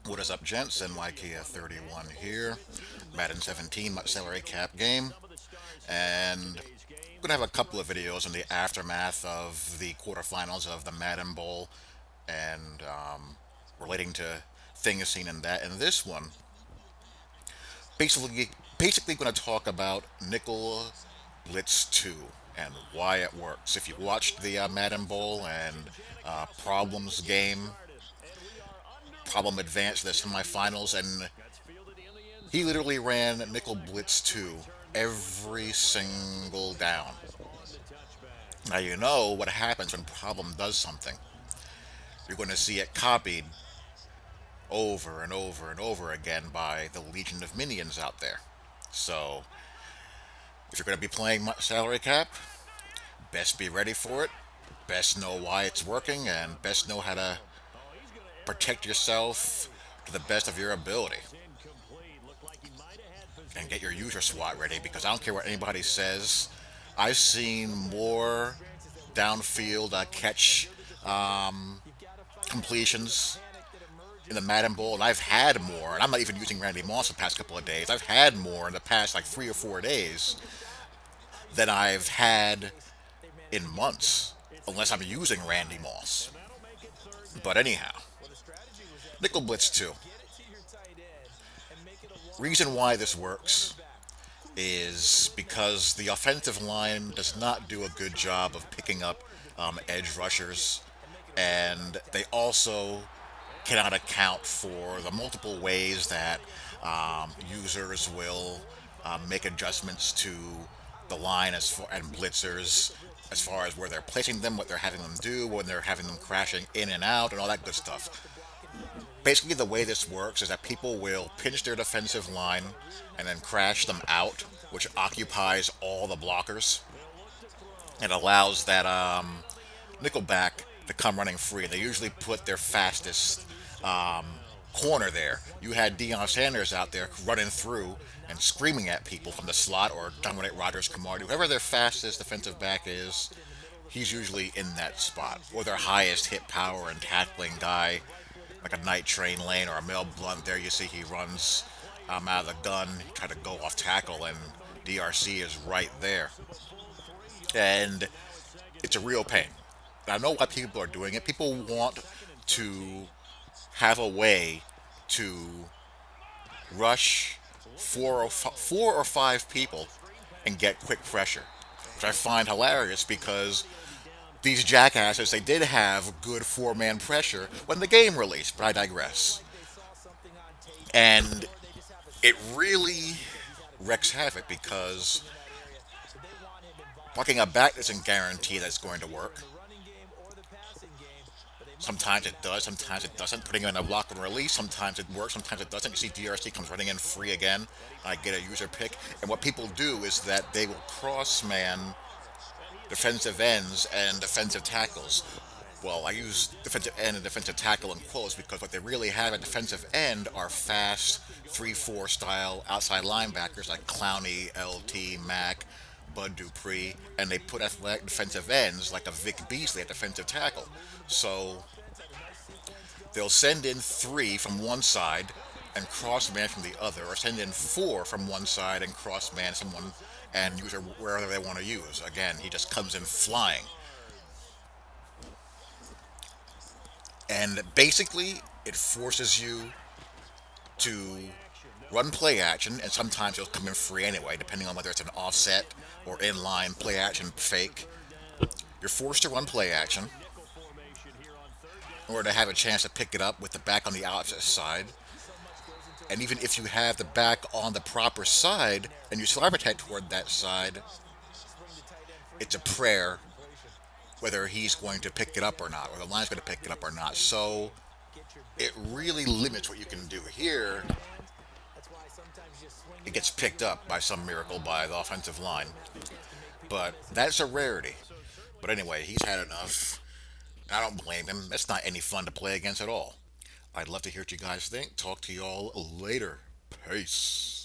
What is up, gents? NYK31 here. Madden 17 salary cap game. And we're going to have a couple of videos in the aftermath of the quarterfinals of the Madden Bowl and relating to things seen in that. And this one, basically, basically going to talk about Nickle Blitz 2 and why it works. If you watched the Madden Bowl and Problems game, Problem advanced to the semifinals, and he literally ran Nickel Blitz 2 every single down. Now you know what happens when Problem does something. You're going to see it copied over and over and over again by the legion of minions out there. So, if you're going to be playing salary cap, best be ready for it, best know why it's working, and best know how to protect yourself to the best of your ability. And get your user SWAT ready because I don't care what anybody says. I've seen more downfield catch completions in the Madden Bowl, and I've had more. And I'm not even using Randy Moss the past couple of days. I've had more in the past like 3 or 4 days than I've had in months, unless I'm using Randy Moss. But anyhow, Nickel Blitz 2. Reason why this works is because the offensive line does not do a good job of picking up edge rushers, and they also cannot account for the multiple ways that users will make adjustments to the line and blitzers as far as where they're placing them, what they're having them do, when they're having them crashing in and out, and all that good stuff. Basically, the way this works is that people will pinch their defensive line and then crash them out, which occupies all the blockers and allows that nickelback to come running free. They usually put their fastest corner there. You had Deion Sanders out there running through and screaming at people from the slot, or Dominic Rodgers Camardi, whoever their fastest defensive back is. He's usually in that spot, or their highest hit power and tackling guy, like a Night Train Lane or a Mel Blunt. There you see he runs out of the gun, try to go off tackle, and DRC is right there. And it's a real pain. I know why people are doing it. People want to have a way to rush four or five people and get quick pressure, which I find hilarious because these jackasses, they did have good four-man pressure when the game released, but I digress. And it really wreaks havoc because blocking a back doesn't guarantee that it's going to work. Sometimes it does, sometimes it doesn't. Putting in a block and release, sometimes it works, sometimes it doesn't. You see DRC comes running in free again. I get a user pick. And what people do is that they will cross man defensive ends and defensive tackles. Well, I use defensive end and defensive tackle in quotes because what they really have at defensive end are fast 3-4 style outside linebackers like Clowney, LT, Mack, Bud Dupree, and they put athletic defensive ends like a Vic Beasley at defensive tackle. So they'll send in three from one side and cross man from the other, or send in four from one side and cross man someone and use her wherever they want to use. Again, he just comes in flying. And basically, it forces you to run play action, and sometimes it'll come in free anyway, depending on whether it's an offset or inline play action fake. You're forced to run play action in order to have a chance to pick it up with the back on the opposite side. And even if you have the back on the proper side and you slide protect toward that side, it's a prayer whether he's going to pick it up or not, or the line's going to pick it up or not. So it really limits what you can do. Here, it gets picked up by some miracle by the offensive line. But that's a rarity. But anyway, he's had enough. I don't blame him. It's not any fun to play against at all. I'd love to hear what you guys think. Talk to y'all later. Peace.